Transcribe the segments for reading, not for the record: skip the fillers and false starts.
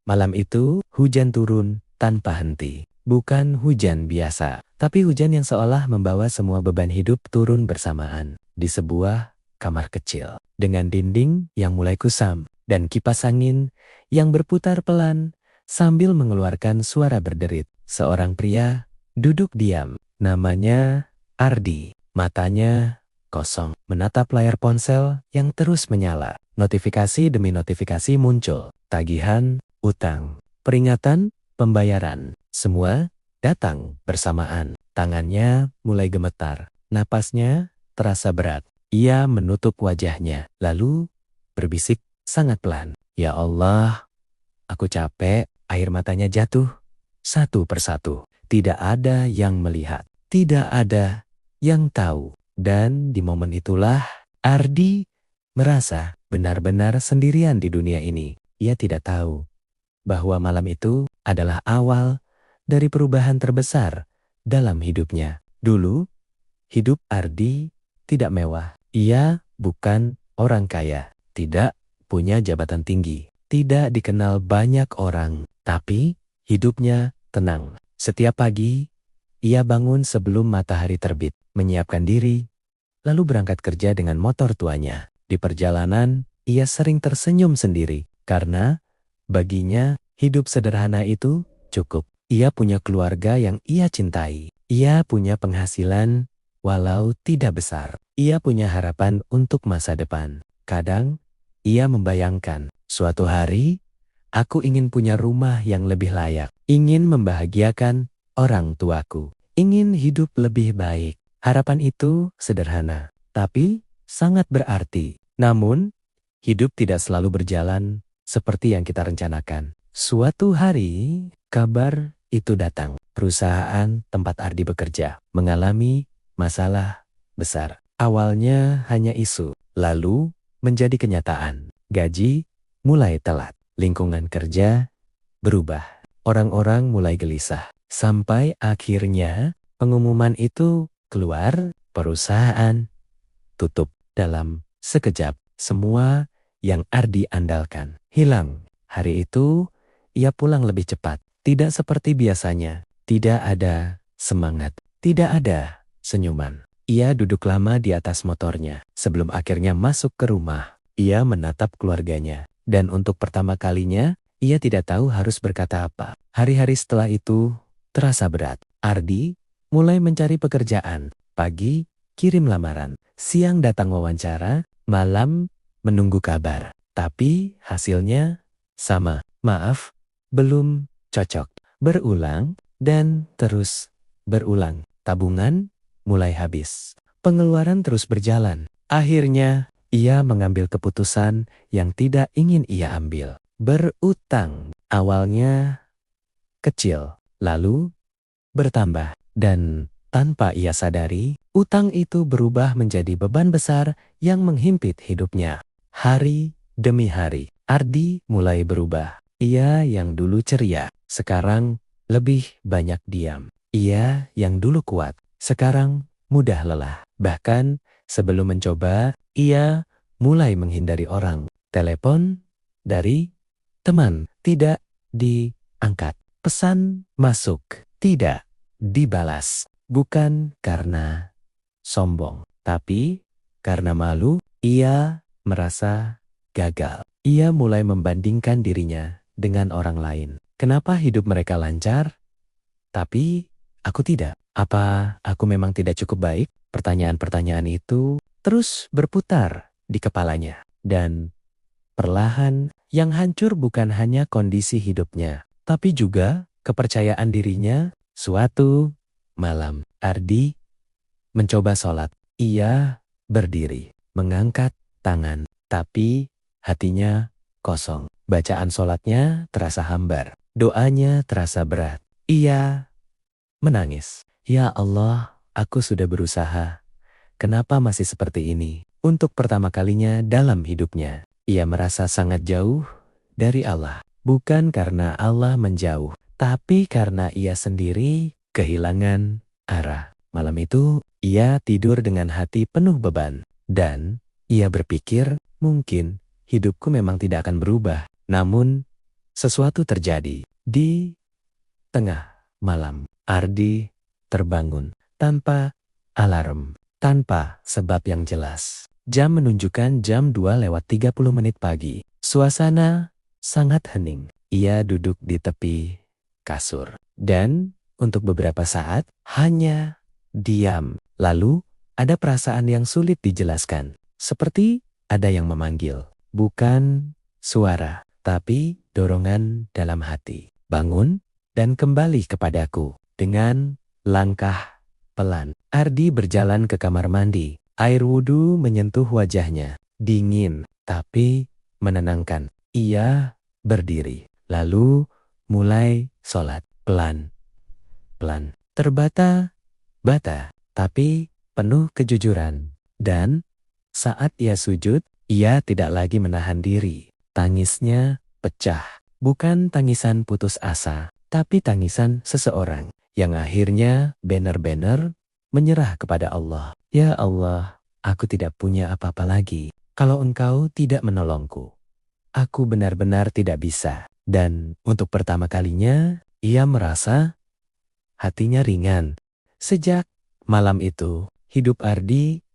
Malam itu, hujan turun tanpa henti. Bukan hujan biasa, tapi hujan yang seolah membawa semua beban hidup turun bersamaan. Di sebuah kamar kecil, dengan dinding yang mulai kusam, dan kipas angin yang berputar pelan sambil mengeluarkan suara berderit. Seorang pria duduk diam. Namanya Ardi. Matanya kosong, menatap layar ponsel yang terus menyala. Notifikasi demi notifikasi muncul. Tagihan, utang, peringatan, pembayaran. Semua datang bersamaan. Tangannya mulai gemetar. Napasnya terasa berat. Ia menutup wajahnya. Lalu berbisik sangat pelan. Ya Allah, aku capek. Air matanya jatuh satu persatu. Tidak ada yang melihat. Tidak ada yang tahu. Dan di momen itulah Ardi merasa benar-benar sendirian di dunia ini. Ia tidak tahu bahwa malam itu adalah awal dari perubahan terbesar dalam hidupnya. Dulu, hidup Ardi tidak mewah. Ia bukan orang kaya, tidak punya jabatan tinggi, tidak dikenal banyak orang, tapi hidupnya tenang. Setiap pagi, ia bangun sebelum matahari terbit, menyiapkan diri, lalu berangkat kerja dengan motor tuanya. Di perjalanan, ia sering tersenyum sendiri, karena baginya hidup sederhana itu cukup. Ia punya keluarga yang ia cintai. Ia punya penghasilan walau tidak besar. Ia punya harapan untuk masa depan. Kadang, ia membayangkan, suatu hari, aku ingin punya rumah yang lebih layak. Ingin membahagiakan orang tuaku. Ingin hidup lebih baik. Harapan itu sederhana, tapi sangat berarti. Namun, hidup tidak selalu berjalan seperti yang kita rencanakan. Suatu hari, kabar itu datang. Perusahaan tempat Ardi bekerja mengalami masalah besar. Awalnya hanya isu, lalu menjadi kenyataan. Gaji mulai telat, lingkungan kerja berubah. Orang-orang mulai gelisah. Sampai akhirnya pengumuman itu keluar, perusahaan tutup. Dalam sekejap, semua yang Ardi andalkan hilang. Hari itu, ia pulang lebih cepat. Tidak seperti biasanya. Tidak ada semangat. Tidak ada senyuman. Ia duduk lama di atas motornya. Sebelum akhirnya masuk ke rumah, ia menatap keluarganya. Dan untuk pertama kalinya, ia tidak tahu harus berkata apa. Hari-hari setelah itu terasa berat. Ardi mulai mencari pekerjaan. Pagi kirim lamaran. Siang datang wawancara. Malam menunggu kabar. Tapi hasilnya sama. Maaf, belum cocok. Berulang dan terus berulang. Tabungan mulai habis. Pengeluaran terus berjalan. Akhirnya ia mengambil keputusan yang tidak ingin ia ambil. Berutang. Awalnya kecil, lalu bertambah. Dan tanpa ia sadari, utang itu berubah menjadi beban besar yang menghimpit hidupnya. Hari demi hari, Ardi mulai berubah. Ia yang dulu ceria, sekarang lebih banyak diam. Ia yang dulu kuat, sekarang mudah lelah. Bahkan sebelum mencoba, ia mulai menghindari orang. Telepon dari teman tidak diangkat. Pesan masuk tidak dibalas. Bukan karena sombong, tapi karena malu. Ia merasa gagal. Ia mulai membandingkan dirinya dengan orang lain. Kenapa hidup mereka lancar, tapi aku tidak? Apa aku memang tidak cukup baik? Pertanyaan-pertanyaan itu terus berputar di kepalanya. Dan perlahan yang hancur bukan hanya kondisi hidupnya, tapi juga kepercayaan dirinya. Suatu malam, Ardi mencoba sholat. Ia berdiri, mengangkat tangan, tapi hatinya kosong. Bacaan sholatnya terasa hambar, doanya terasa berat. Ia menangis. Ya Allah, aku sudah berusaha. Kenapa masih seperti ini? Untuk pertama kalinya dalam hidupnya, ia merasa sangat jauh dari Allah. Bukan karena Allah menjauh, tapi karena ia sendiri kehilangan arah. Malam itu, ia tidur dengan hati penuh beban. Dan ia berpikir, mungkin hidupku memang tidak akan berubah. Namun, sesuatu terjadi. Di tengah malam, Ardi terbangun tanpa alarm, tanpa sebab yang jelas. Jam menunjukkan jam 2:30 pagi. Suasana sangat hening. Ia duduk di tepi kasur. Dan untuk beberapa saat hanya diam. Lalu ada perasaan yang sulit dijelaskan. Seperti ada yang memanggil. Bukan suara, tapi dorongan dalam hati. Bangun dan kembali kepadaku. Dengan langkah pelan, Ardi berjalan ke kamar mandi. Air wudhu menyentuh wajahnya. Dingin, tapi menenangkan. Ia berdiri. Lalu mulai sholat. Pelan. Terbata-bata, tapi penuh kejujuran. Dan saat ia sujud, ia tidak lagi menahan diri. Tangisnya pecah. Bukan tangisan putus asa, tapi tangisan seseorang yang akhirnya benar-benar menyerah kepada Allah. Ya Allah, aku tidak punya apa-apa lagi. Kalau Engkau tidak menolongku, aku benar-benar tidak bisa. Dan untuk pertama kalinya, ia merasa hatinya ringan. Sejak malam itu, hidup Ardi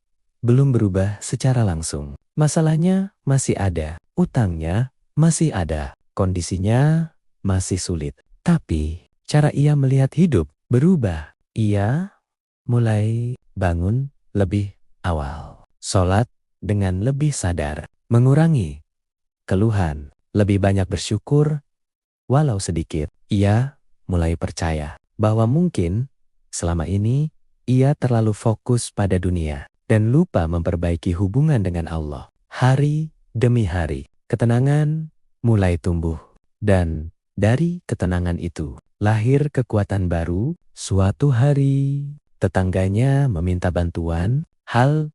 belum berubah secara langsung. Masalahnya masih ada, utangnya masih ada, kondisinya masih sulit. Tapi cara ia melihat hidup berubah. Ia mulai bangun lebih awal, sholat dengan lebih sadar, mengurangi keluhan, lebih banyak bersyukur, walau sedikit. Ia mulai percaya bahwa mungkin selama ini ia terlalu fokus pada dunia dan lupa memperbaiki hubungan dengan Allah. Hari demi hari, ketenangan mulai tumbuh. Dan dari ketenangan itu, lahir kekuatan baru. Suatu hari, tetangganya meminta bantuan, hal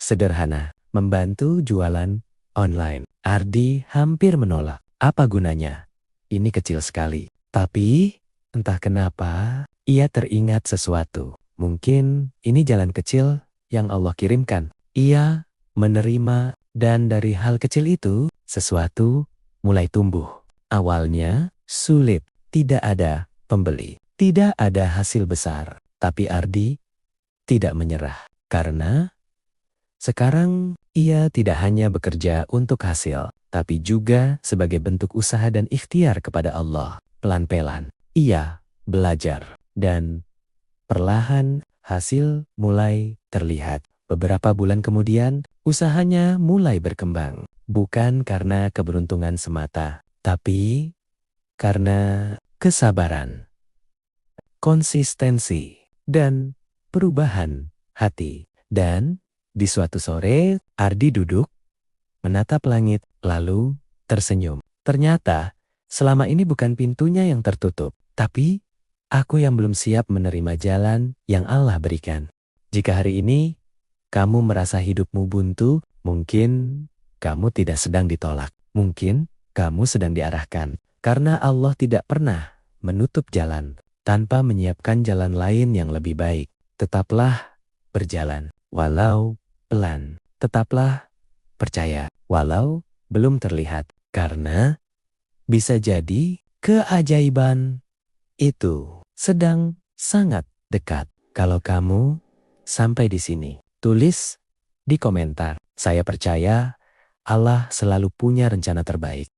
sederhana, membantu jualan online. Ardi hampir menolak. Apa gunanya? Ini kecil sekali. Tapi, entah kenapa, ia teringat sesuatu. Mungkin ini jalan kecil yang Allah kirimkan. Ia menerima, dan dari hal kecil itu, sesuatu mulai tumbuh. Awalnya sulit, tidak ada pembeli, tidak ada hasil besar. Tapi Ardi tidak menyerah. Karena sekarang ia tidak hanya bekerja untuk hasil, tapi juga sebagai bentuk usaha dan ikhtiar kepada Allah. Pelan-pelan ia belajar, dan perlahan hasil mulai terlihat. Beberapa bulan kemudian, usahanya mulai berkembang. Bukan karena keberuntungan semata, tapi karena kesabaran, konsistensi, dan perubahan hati. Dan di suatu sore, Ardi duduk, menatap langit, lalu tersenyum. Ternyata, selama ini bukan pintunya yang tertutup, tapi aku yang belum siap menerima jalan yang Allah berikan. Jika hari ini kamu merasa hidupmu buntu, mungkin kamu tidak sedang ditolak. Mungkin kamu sedang diarahkan. Karena Allah tidak pernah menutup jalan tanpa menyiapkan jalan lain yang lebih baik. Tetaplah berjalan, walau pelan. Tetaplah percaya, walau belum terlihat. Karena bisa jadi keajaiban itu sedang sangat dekat. Kalau kamu sampai di sini, tulis di komentar. Saya percaya Allah selalu punya rencana terbaik.